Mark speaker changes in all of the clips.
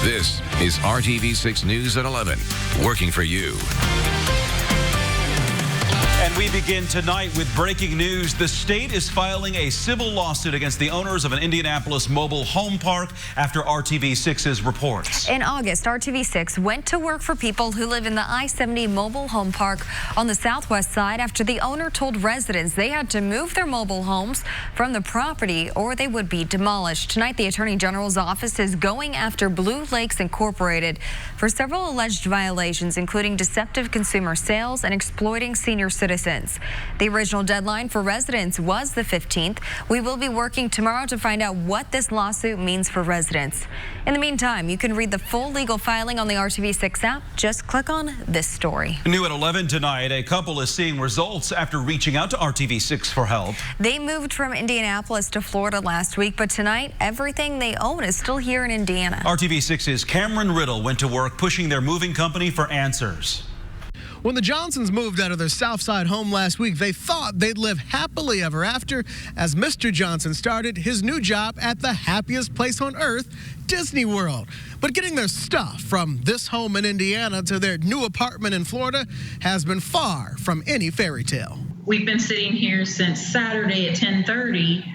Speaker 1: This is RTV6 News at 11, working for you.
Speaker 2: And we begin tonight with breaking news. The state is filing a civil lawsuit against the owners of an Indianapolis mobile home park after RTV6's reports.
Speaker 3: In August, RTV6 went to work for people who live in the I-70 mobile home park on the southwest side after the owner told residents they had to move their mobile homes from the property or they would be demolished. Tonight, the Attorney General's office is going after Blue Lakes Incorporated for several alleged violations, including deceptive consumer sales and exploiting senior citizens. The original deadline for residents was the 15th. We will be working tomorrow to find out what this lawsuit means for residents. In the meantime, you can read the full legal filing on the RTV6 app. Just click on this story.
Speaker 2: New at 11 tonight, a couple is seeing results after reaching out to RTV6 for help.
Speaker 3: They moved from Indianapolis to Florida last week, but tonight, everything they own is still here in Indiana.
Speaker 2: RTV6's Cameron Riddle went to work pushing their moving company for answers.
Speaker 4: When the Johnsons moved out of their Southside home last week, they thought they'd live happily ever after as Mr. Johnson started his new job at the happiest place on earth, Disney World. But getting their stuff from this home in Indiana to their new apartment in Florida has been far from any fairy tale.
Speaker 5: We've been sitting here since Saturday at 10:30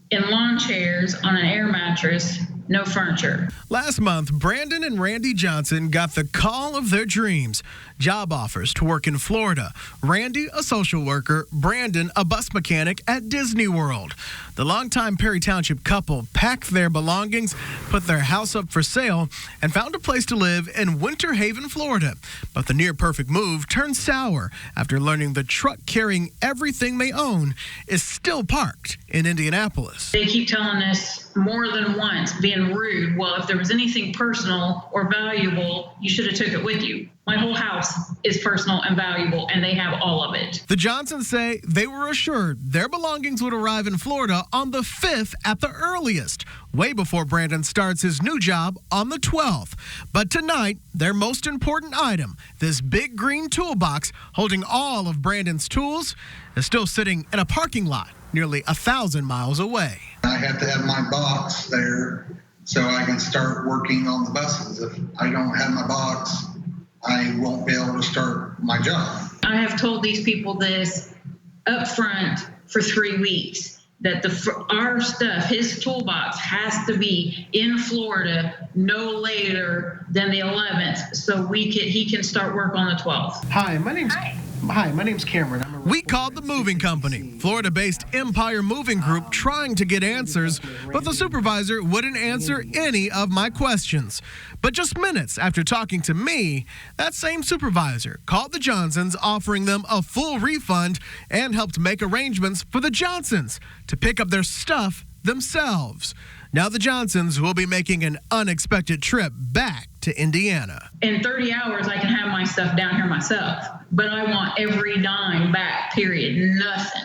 Speaker 5: in lawn chairs on an air mattress. No furniture.
Speaker 4: Last month, Brandon and Randy Johnson got the call of their dreams. Job offers to work in Florida. Randy, a social worker. Brandon, a bus mechanic at Disney World. The longtime Perry Township couple packed their belongings, put their house up for sale, and found a place to live in Winter Haven, Florida. But the near-perfect move turned sour after learning the truck carrying everything they own is still parked in Indianapolis.
Speaker 5: They keep telling us more than once, being rude. Well, if there was anything personal or valuable, you should have took it with you. My whole house is personal and valuable, and they have all of it.
Speaker 4: The Johnsons say they were assured their belongings would arrive in Florida on the 5th at the earliest, way before Brandon starts his new job on the 12th. But tonight, their most important item, this big green toolbox holding all of Brandon's tools, is still sitting in a parking lot nearly 1,000 miles away.
Speaker 6: I have to have my box there so I can start working on the buses. If I don't have my box, I won't be able to start my job.
Speaker 5: I have told these people this up front for 3 weeks, that our stuff, his toolbox, has to be in Florida no later than the 11th so he can start work on the 12th.
Speaker 4: Hi, my name's Cameron. We called the moving company, Florida-based Empire Moving Group, trying to get answers, but the supervisor wouldn't answer any of my questions. But just minutes after talking to me, that same supervisor called the Johnsons, offering them a full refund and helped make arrangements for the Johnsons to pick up their stuff themselves. Now the Johnsons will be making an unexpected trip back to Indiana.
Speaker 5: In 30 hours, I can have my stuff down here myself, but I want every dime back, period, nothing.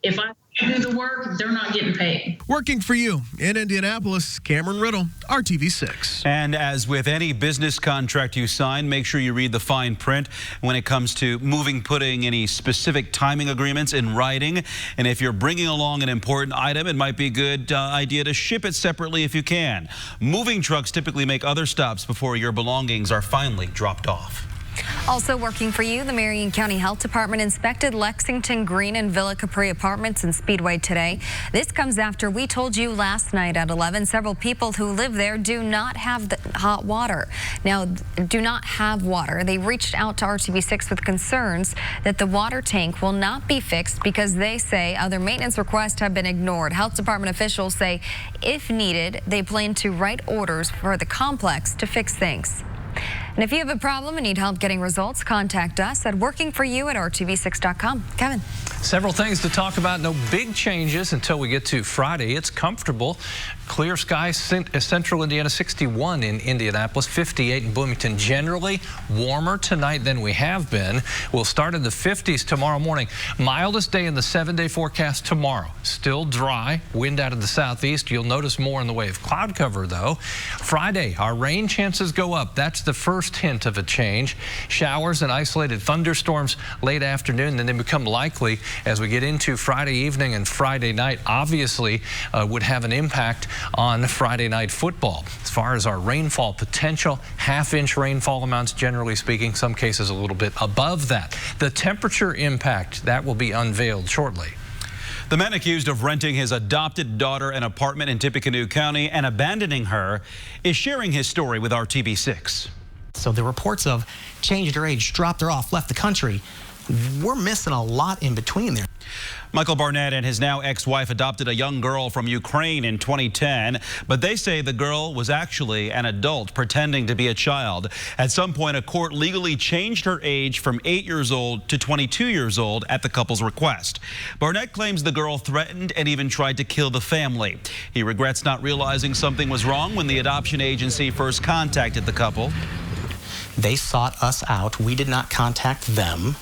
Speaker 5: If I do the work, they're not getting paid.
Speaker 4: Working for you in Indianapolis, Cameron Riddle, RTV6.
Speaker 2: And as with any business contract you sign, make sure you read the fine print when it comes to putting any specific timing agreements in writing. And if you're bringing along an important item, it might be a good idea to ship it separately if you can. Moving trucks typically make other stops before your belongings are finally dropped off.
Speaker 3: Also working for you, the Marion County Health Department inspected Lexington Green and Villa Capri apartments in Speedway today. This comes after we told you last night at 11 several people who live there do not have hot water. Now, do not have water. They reached out to RTV6 with concerns that the water tank will not be fixed because they say other maintenance requests have been ignored. Health Department officials say if needed, they plan to write orders for the complex to fix things. And if you have a problem and need help getting results, contact us at workingforyou@rtv6.com. Kevin.
Speaker 7: Several things to talk about. No big changes until we get to Friday. It's comfortable. Clear skies, central Indiana, 61 in Indianapolis, 58 in Bloomington. Generally warmer tonight than we have been. We'll start in the 50s tomorrow morning. Mildest day in the 7-day forecast tomorrow. Still dry, wind out of the southeast. You'll notice more in the way of cloud cover, though. Friday, our rain chances go up. That's the first first hint of a change. Showers and isolated thunderstorms late afternoon, then they become likely as we get into Friday evening and Friday night. Obviously would have an impact on Friday night football. As far as our rainfall potential, half-inch rainfall amounts, generally speaking, some cases a little bit above that. The temperature impact, that will be unveiled shortly.
Speaker 2: The man accused of renting his adopted daughter an apartment in Tippecanoe County and abandoning her is sharing his story with RTV6.
Speaker 8: So the reports of changed her age, dropped her off, left the country, we're missing a lot in between there.
Speaker 2: Michael Barnett and his now ex-wife adopted a young girl from Ukraine in 2010, but they say the girl was actually an adult pretending to be a child. At some point, a court legally changed her age from 8 years old to 22 years old at the couple's request. Barnett claims the girl threatened and even tried to kill the family. He regrets not realizing something was wrong when the adoption agency first contacted the couple.
Speaker 8: They sought us out. We did not contact them.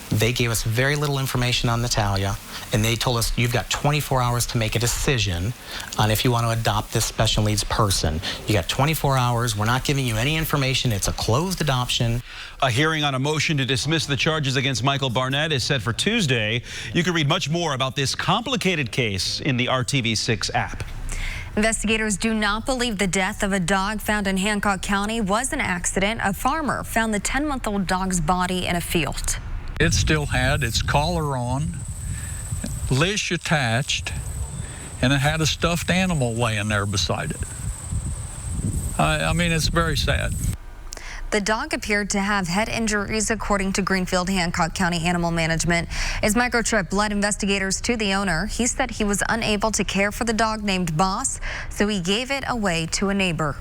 Speaker 8: They gave us very little information on Natalia, and they told us, you've got 24 hours to make a decision on if you want to adopt this special needs person. You got 24 hours. We're not giving you any information. It's a closed adoption.
Speaker 2: A hearing on a motion to dismiss the charges against Michael Barnett is set for Tuesday. You can read much more about this complicated case in the RTV6 app.
Speaker 3: Investigators do not believe the death of a dog found in Hancock County was an accident. A farmer found the 10-month-old dog's body in a field.
Speaker 9: It still had its collar on, leash attached, and it had a stuffed animal laying there beside it. I mean, it's very sad.
Speaker 3: The dog appeared to have head injuries, according to Greenfield Hancock County Animal Management. As microchip led investigators to the owner, he said he was unable to care for the dog named Boss, so he gave it away to a neighbor.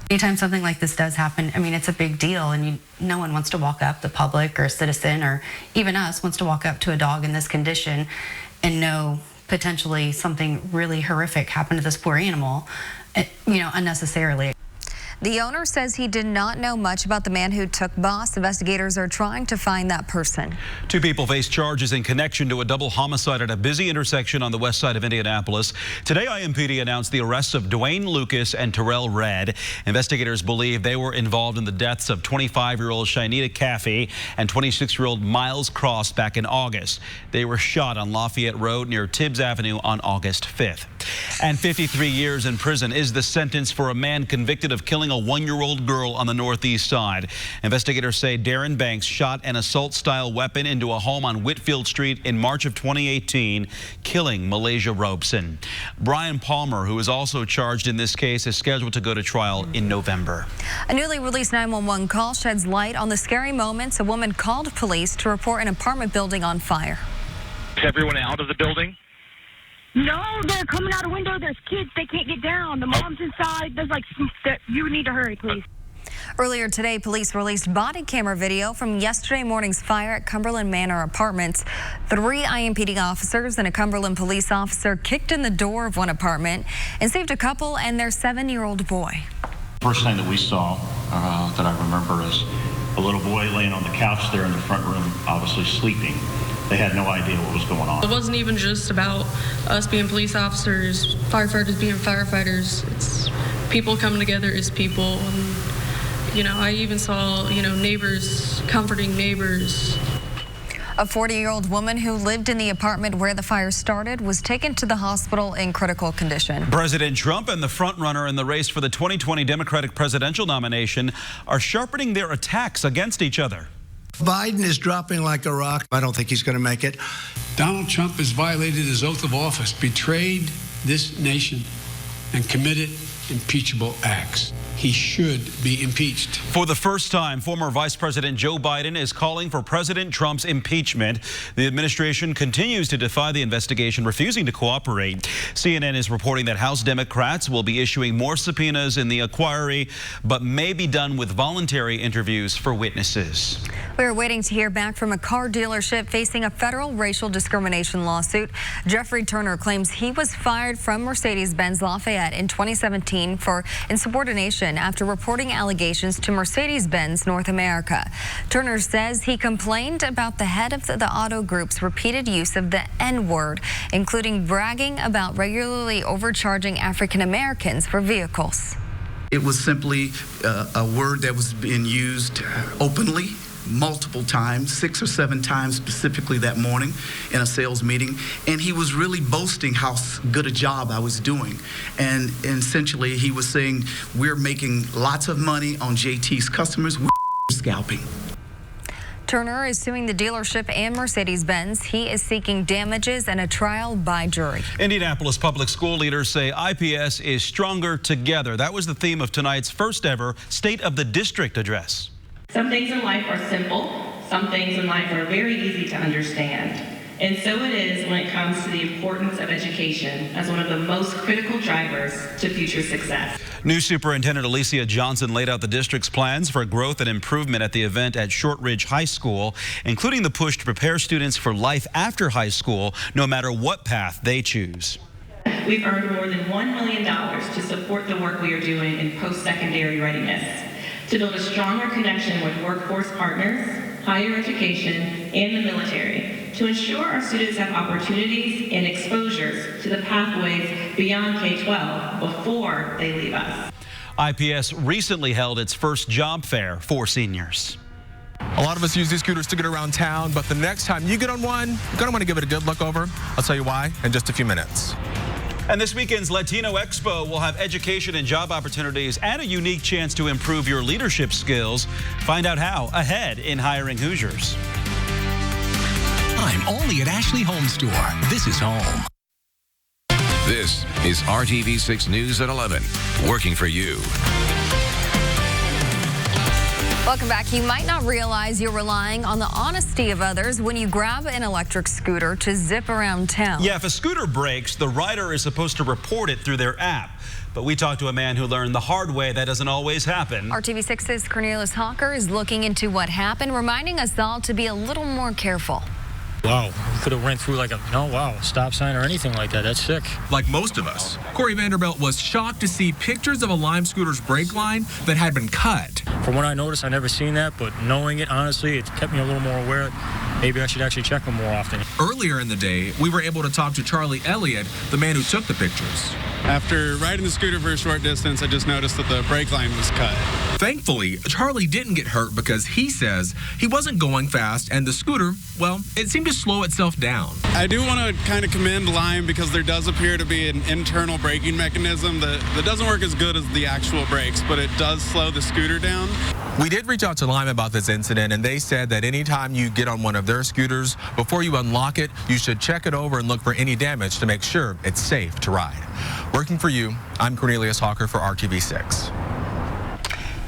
Speaker 10: Anytime something like this does happen, I mean, it's a big deal, and no one wants to walk up, the public or a citizen or even us wants to walk up to a dog in this condition and know potentially something really horrific happened to this poor animal, unnecessarily.
Speaker 3: The owner says he did not know much about the man who took Boss. Investigators are trying to find that person. 2
Speaker 2: people face charges in connection to a double homicide at a busy intersection on the west side of Indianapolis. Today, IMPD announced the arrests of Dwayne Lucas and Terrell Red. Investigators believe they were involved in the deaths of 25-year-old Shinita Caffey and 26-year-old Miles Cross back in August. They were shot on Lafayette Road near Tibbs Avenue on August 5th. And 53 years in prison is the sentence for a man convicted of killing a 1-year-old girl on the northeast side. Investigators say Darren Banks shot an assault-style weapon into a home on Whitfield Street in March of 2018, killing Malaysia Robeson. Brian Palmer, who is also charged in this case, is scheduled to go to trial in November.
Speaker 3: A newly released 911 call sheds light on the scary moments a woman called police to report an apartment building on fire.
Speaker 11: Is everyone out of the building?
Speaker 12: No, they're coming out a window. There's kids. They can't get down. The mom's inside. There's you need to hurry, please.
Speaker 3: Earlier today, police released body camera video from yesterday morning's fire at Cumberland Manor Apartments. 3 IMPD officers and a Cumberland police officer kicked in the door of one apartment and saved a couple and their 7-year-old boy.
Speaker 13: First thing that we saw that I remember is a little boy laying on the couch there in the front room, obviously sleeping. They had no idea what was going on.
Speaker 14: It wasn't even just about us being police officers, firefighters being firefighters. It's people coming together as people. And, I even saw, neighbors comforting neighbors.
Speaker 3: A 40-year-old woman who lived in the apartment where the fire started was taken to the hospital in critical condition.
Speaker 2: President Trump and the frontrunner in the race for the 2020 Democratic presidential nomination are sharpening their attacks against each other.
Speaker 15: Biden is dropping like a rock. I don't think he's going to make it.
Speaker 16: Donald Trump has violated his oath of office, betrayed this nation, and committed impeachable acts. He should be impeached.
Speaker 2: For the first time, former Vice President Joe Biden is calling for President Trump's impeachment. The administration continues to defy the investigation, refusing to cooperate. CNN is reporting that House Democrats will be issuing more subpoenas in the inquiry, but may be done with voluntary interviews for witnesses.
Speaker 3: We're waiting to hear back from a car dealership facing a federal racial discrimination lawsuit. Jeffrey Turner claims he was fired from Mercedes-Benz Lafayette in 2017 for insubordination after reporting allegations to Mercedes-Benz North America. Turner says he complained about the head of the auto group's repeated use of the N-word, including bragging about regularly overcharging African Americans for vehicles.
Speaker 17: It was simply a word that was being used openly multiple times, 6 or 7 times specifically that morning in a sales meeting, and he was really boasting how good a job I was doing. And essentially he was saying, we're making lots of money on JT's customers, we're scalping.
Speaker 3: Turner is suing the dealership and Mercedes-Benz. He is seeking damages and a trial by jury.
Speaker 2: Indianapolis public school leaders say IPS is stronger together. That was the theme of tonight's first ever State of the District address.
Speaker 18: Some things in life are simple. Some things in life are very easy to understand. And so it is when it comes to the importance of education as one of the most critical drivers to future success.
Speaker 2: New Superintendent Alicia Johnson laid out the district's plans for growth and improvement at the event at Shortridge High School, including the push to prepare students for life after high school, no matter what path they choose.
Speaker 18: We've earned more than $1 million to support the work we are doing in post-secondary readiness, to build a stronger connection with workforce partners, higher education, and the military, to ensure our students have opportunities and exposures to the pathways beyond K-12 before they leave us.
Speaker 2: IPS recently held its first job fair for seniors.
Speaker 19: A lot of us use these scooters to get around town, but the next time you get on one, you're going to want to give it a good look over. I'll tell you why in just a few minutes.
Speaker 2: And this weekend's Latino Expo will have education and job opportunities and a unique chance to improve your leadership skills. Find out how ahead in Hiring Hoosiers.
Speaker 20: I'm only at Ashley Home Store. This is home.
Speaker 1: This is RTV6 News at 11, working for you.
Speaker 3: Welcome back. You might not realize you're relying on the honesty of others when you grab an electric scooter to zip around town.
Speaker 2: Yeah, if a scooter breaks, the rider is supposed to report it through their app. But we talked to a man who learned the hard way that doesn't always happen.
Speaker 3: RTV6's Cornelius Hawker is looking into what happened, reminding us all to be a little more careful.
Speaker 21: Wow, we could have went through like a stop sign or anything like that. That's sick.
Speaker 22: Like most of us, Corey Vanderbilt was shocked to see pictures of a Lime scooter's brake line that had been cut.
Speaker 21: From what I noticed, I never seen that, but knowing it, honestly, it kept me a little more aware. Maybe I should actually check them more often.
Speaker 22: Earlier in the day, we were able to talk to Charlie Elliott, the man who took the pictures.
Speaker 23: After riding the scooter for a short distance, I just noticed that the brake line was cut.
Speaker 22: Thankfully, Charlie didn't get hurt because he says he wasn't going fast and the scooter, well, it seemed to slow itself down.
Speaker 23: I do want to kind of commend Lime because there does appear to be an internal braking mechanism that doesn't work as good as the actual brakes, but it does slow the scooter down.
Speaker 19: We did reach out to Lime about this incident, and they said that anytime you get on one of their scooters, before you unlock it, you should check it over and look for any damage to make sure it's safe to ride. Working for you, I'm Cornelius Hawker for RTV6.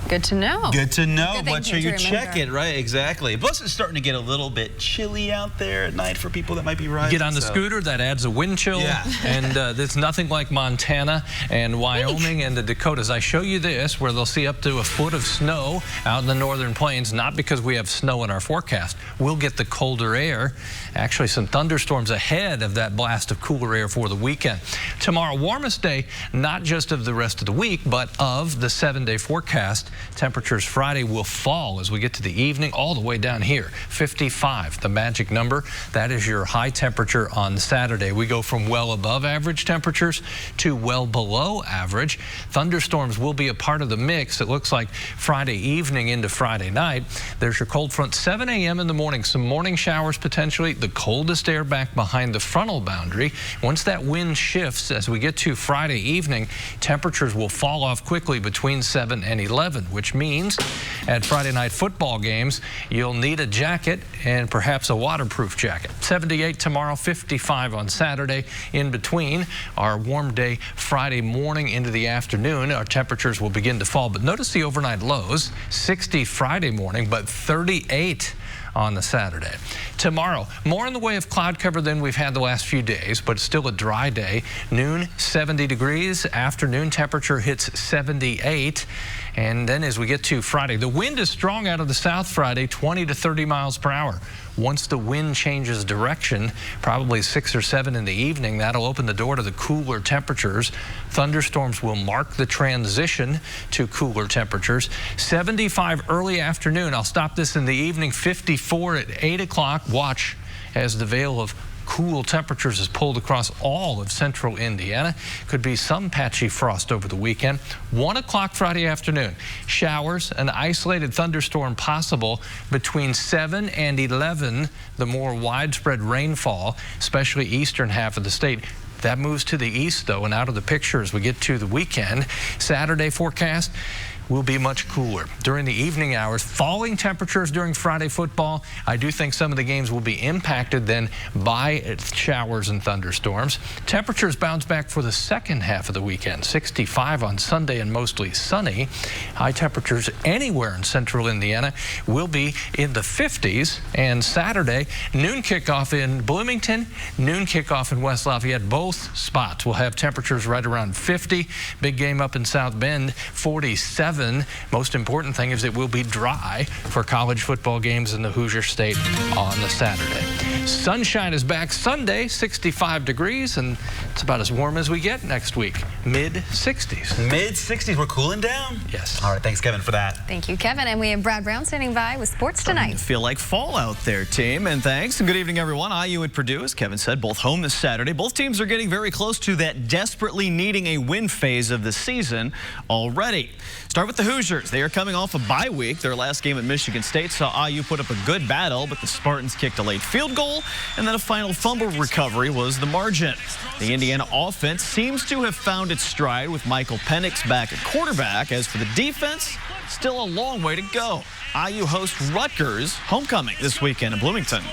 Speaker 3: Good to know.
Speaker 2: Good to know.
Speaker 3: Good
Speaker 2: Make sure you check
Speaker 3: remember.
Speaker 2: it, right? Exactly. Plus, it's starting to get a little bit chilly out there at night for people that might be riding.
Speaker 7: Get on the scooter, that adds a wind chill.
Speaker 2: Yeah.
Speaker 7: And there's nothing like Montana and Wyoming and the Dakotas. I show you this, where they'll see up to a foot of snow out in the northern plains, not because we have snow in our forecast. We'll get the colder air. Actually, some thunderstorms ahead of that blast of cooler air for the weekend. Tomorrow, warmest day, not just of the rest of the week, but of the 7-day forecast. Temperatures Friday will fall as we get to the evening, all the way down here. 55, the magic number. That is your high temperature on Saturday. We go from well above average temperatures to well below average. Thunderstorms will be a part of the mix. It looks like Friday evening into Friday night. There's your cold front, 7 a.m. in the morning. Some morning showers potentially. The coldest air back behind the frontal boundary. Once that wind shifts as we get to Friday evening, temperatures will fall off quickly between 7 and 11, which means at Friday night football games, you'll need a jacket and perhaps a waterproof jacket. 78 tomorrow, 55 on Saturday. In between our warm day Friday morning into the afternoon, our temperatures will begin to fall. But notice the overnight lows, 60 Friday morning, but 38 on the Saturday. Tomorrow, more in the way of cloud cover than we've had the last few days, but still a dry day. Noon, 70 degrees. Afternoon temperature hits 78. And then as we get to Friday, the wind is strong out of the south Friday, 20 to 30 miles per hour. Once the wind changes direction, probably 6 or 7 in the evening, that'll open the door to the cooler temperatures. Thunderstorms will mark the transition to cooler temperatures. 75 early afternoon. I'll stop this in the evening. 54 at 8 o'clock. Watch as the veil of cool temperatures has pulled across all of central Indiana. Could be some patchy frost over the weekend. 1 o'clock Friday afternoon. Showers, an isolated thunderstorm possible between 7 and 11. The more widespread rainfall, especially eastern half of the state. That moves to the east, though, and out of the picture as we get to the weekend. Saturday forecast will be much cooler. During the evening hours, falling temperatures during Friday football. I do think some of the games will be impacted then by showers and thunderstorms. Temperatures bounce back for the second half of the weekend. 65 on Sunday and mostly sunny. High temperatures anywhere in central Indiana will be in the 50s. And Saturday, noon kickoff in Bloomington, noon kickoff in West Lafayette. Both spots will have temperatures right around 50. Big game up in South Bend, 47. Most important thing is it will be dry for college football games in the Hoosier State on the Saturday. Sunshine is back Sunday, 65 degrees, and it's about as warm as we get next week. Mid-60s.
Speaker 2: Mid-60s. We're cooling down?
Speaker 7: Yes.
Speaker 2: All right. Thanks, Kevin, for that.
Speaker 3: Thank you, Kevin. And we have Brad Brown standing by with sports tonight.
Speaker 4: Feel like fall out there, team. And thanks. And good evening, everyone. IU and Purdue, as Kevin said, both home this Saturday. Both teams are getting very close to that desperately needing a win phase of the season already. Start with the Hoosiers. They are coming off a bye week. Their last game at Michigan State saw IU put up a good battle, but the Spartans kicked a late field goal, and then a final fumble recovery was the margin. The Indiana offense seems to have found its stride with Michael Penix back at quarterback. As for the defense, still a long way to go. IU hosts Rutgers homecoming this weekend in Bloomington.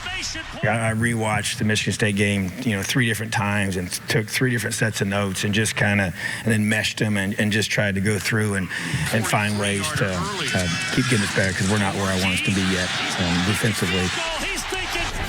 Speaker 5: I rewatched the Michigan State game, 3 different times and took 3 different sets of notes and just and then meshed them and just tried to go through and find ways to keep getting us better, because we're not where I want us to be yet defensively.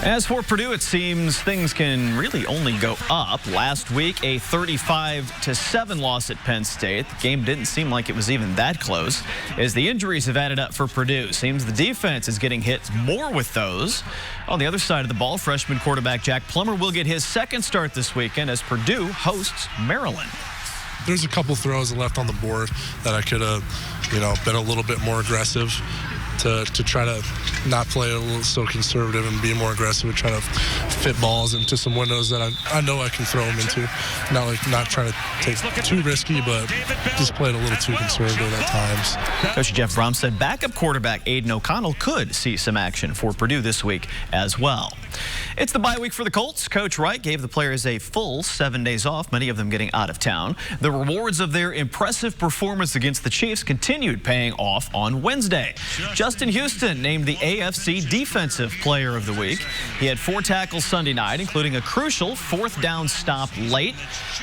Speaker 4: As for Purdue, it seems things can really only go up. Last week, a 35-7 loss at Penn State. The game didn't seem like it was even that close, as the injuries have added up for Purdue. Seems the defense is getting hit more with those. On the other side of the ball, freshman quarterback Jack Plummer will get his second start this weekend as Purdue hosts Maryland.
Speaker 6: There's a couple throws left on the board that I could have, been a little bit more aggressive to try to not play a little so conservative and be more aggressive and try to fit balls into some windows that I know I can throw them into. Not trying to take too risky, but just played a little too conservative at times.
Speaker 4: Coach Jeff Brom said backup quarterback Aiden O'Connell could see some action for Purdue this week as well. It's the bye week for the Colts. Coach Wright gave the players a full 7 days off, many of them getting out of town. The rewards of their impressive performance against the Chiefs continued paying off on Wednesday. Justin Houston named the AFC Defensive Player of the Week. He had 4 tackles Sunday night, including a crucial 4th down stop late.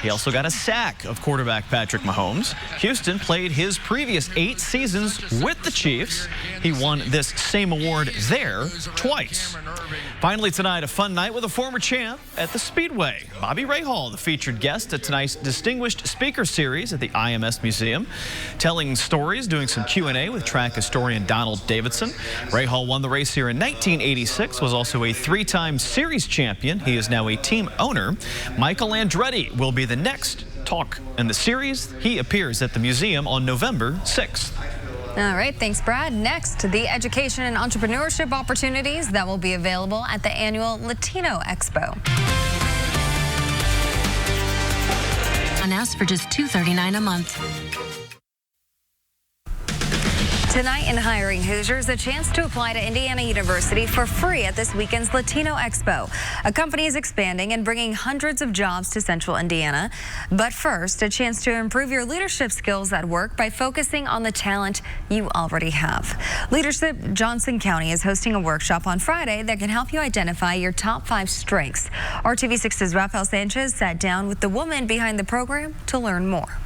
Speaker 4: He also got a sack of quarterback Patrick Mahomes. Houston played his previous 8 seasons with the Chiefs. He won this same award there twice. Finally tonight, a fun night with a former champ at the Speedway. Bobby Rahal, the featured guest at tonight's Distinguished Speaker Series at the IMS Museum, telling stories, doing some Q&A with track historian Donald Davidson. Rahal won the race here in 1986, was also a 3-time series champion. He is now a team owner. Michael Andretti will be the next talk in the series. He appears at the museum on November 6th.
Speaker 3: All right, thanks, Brad. Next, the education and entrepreneurship opportunities that will be available at the annual Latino Expo.
Speaker 24: On us for just $239 a month.
Speaker 3: Tonight in Hiring Hoosiers, a chance to apply to Indiana University for free at this weekend's Latino Expo. A company is expanding and bringing hundreds of jobs to central Indiana. But first, a chance to improve your leadership skills at work by focusing on the talent you already have. Leadership Johnson County is hosting a workshop on Friday that can help you identify your top 5 strengths. RTV6's Rafael Sanchez sat down with the woman behind the program to learn more.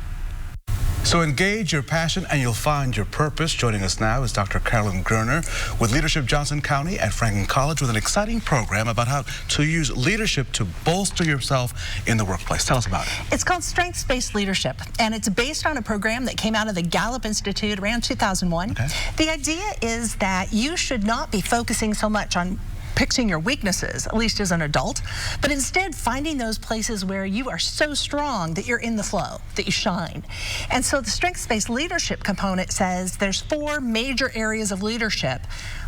Speaker 25: So engage your passion and you'll find your purpose. Joining us now is Dr. Carolyn Gruner with Leadership Johnson County at Franklin College with an exciting program about how to use leadership to bolster yourself in the workplace. Tell us about it.
Speaker 26: It's called Strengths-Based Leadership, and it's based on a program that came out of the Gallup Institute around 2001. Okay. The idea is that you should not be focusing so much on fixing your weaknesses, at least as an adult, but instead finding those places where you are so strong that you're in the flow, that you shine. And so the strengths-based leadership component says there's 4 major areas of leadership.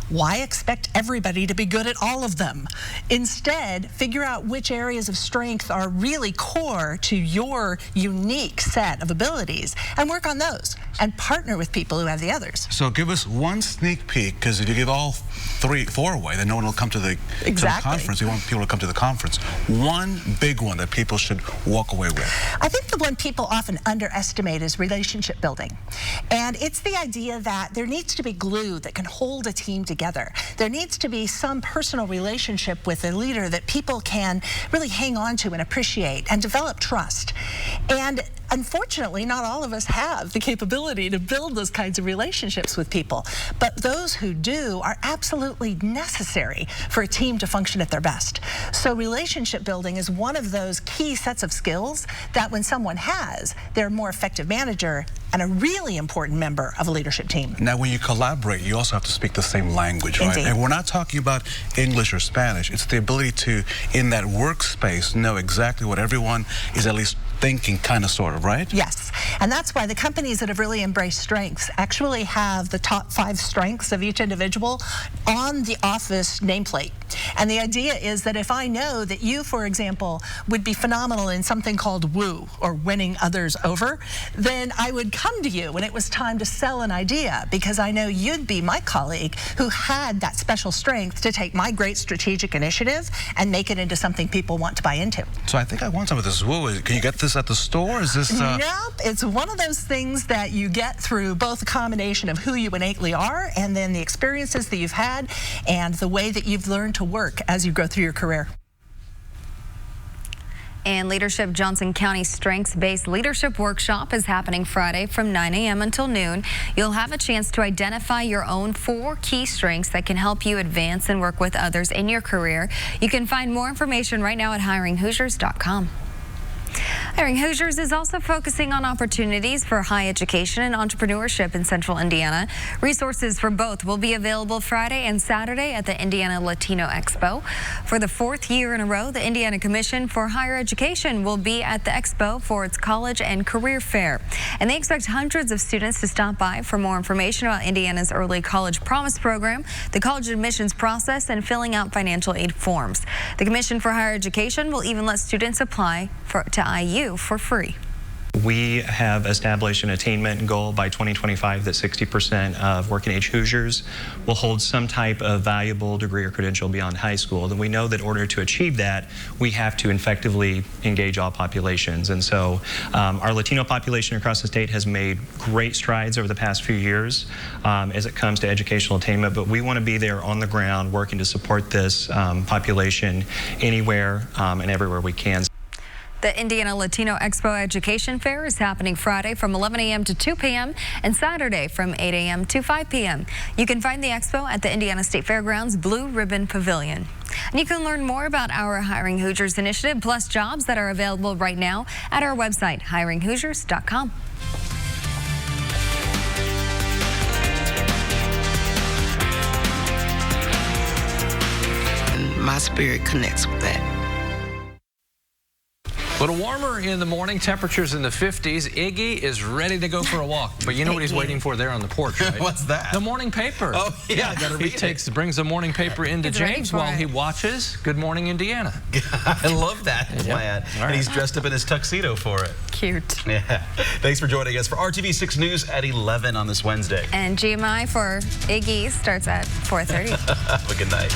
Speaker 26: Why expect everybody to be good at all of them? Instead, figure out which areas of strength are really core to your unique set of abilities and work on those and partner with people who have the others.
Speaker 25: So give us one sneak peek, because if you give all 4 away, then no one will come to the conference. We want people to come to the conference. One big one that people should walk away with.
Speaker 26: I think the one people often underestimate is relationship building. And it's the idea that there needs to be glue that can hold a team together. There needs to be some personal relationship with a leader that people can really hang on to and appreciate and develop trust. And unfortunately, not all of us have the capability to build those kinds of relationships with people. But those who do are absolutely necessary for a team to function at their best. So relationship building is one of those key sets of skills that when someone has, they're a more effective manager and a really important member of a leadership team.
Speaker 25: Now, when you collaborate, you also have to speak the same language, right?
Speaker 26: Indeed.
Speaker 25: And we're not talking about English or Spanish. It's the ability to, in that workspace, know exactly what everyone is at least thinking, kind of, sort of, right?
Speaker 26: Yes, and that's why the companies that have really embraced strengths actually have the top 5 strengths of each individual on the office nameplate. And the idea is that if I know that you, for example, would be phenomenal in something called woo, or winning others over, then I would come to you when it was time to sell an idea, because I know you'd be my colleague who had that special strength to take my great strategic initiative and make it into something people want to buy into.
Speaker 25: So I think I want some of this woo. Can you get this at the store? Is this...
Speaker 26: Nope, it's one of those things that you get through both a combination of who you innately are and then the experiences that you've had and the way that you've learned to work as you go through your career.
Speaker 3: And Leadership Johnson County Strengths-Based Leadership Workshop is happening Friday from 9 a.m. until noon. You'll have a chance to identify your own 4 key strengths that can help you advance and work with others in your career. You can find more information right now at hiringhoosiers.com. Hiring Hoosiers is also focusing on opportunities for higher education and entrepreneurship in Central Indiana. Resources for both will be available Friday and Saturday at the Indiana Latino Expo. For the 4th year in a row, the Indiana Commission for Higher Education will be at the Expo for its college and career fair. And they expect hundreds of students to stop by for more information about Indiana's Early College Promise program, the college admissions process, and filling out financial aid forms. The Commission for Higher Education will even let students apply to IU for free.
Speaker 8: We have established an attainment goal by 2025 that 60% of working-age Hoosiers will hold some type of valuable degree or credential beyond high school. And we know that in order to achieve that, we have to effectively engage all populations. And so our Latino population across the state has made great strides over the past few years as it comes to educational attainment, but we want to be there on the ground working to support this population anywhere and everywhere we can.
Speaker 3: The Indiana Latino Expo Education Fair is happening Friday from 11 a.m. to 2 p.m. and Saturday from 8 a.m. to 5 p.m. You can find the expo at the Indiana State Fairgrounds Blue Ribbon Pavilion. And you can learn more about our Hiring Hoosiers initiative, plus jobs that are available right now at our website, hiringhoosiers.com.
Speaker 9: My spirit connects with that.
Speaker 7: A little warmer in the morning, temperatures in the 50s. Iggy is ready to go for a walk, but you know what he's waiting for there on the porch, right?
Speaker 10: What's that?
Speaker 7: The morning paper.
Speaker 10: Oh, yeah, I gotta read
Speaker 7: it. Brings the morning paper into James while he watches Good Morning Indiana.
Speaker 10: I love that plan.
Speaker 7: Right.
Speaker 10: And he's dressed up in his tuxedo for it.
Speaker 3: Cute.
Speaker 10: Yeah. Thanks for joining us for RTV6 News at 11 on this Wednesday.
Speaker 3: And GMI for Iggy starts at 4:30.
Speaker 10: Have a good night.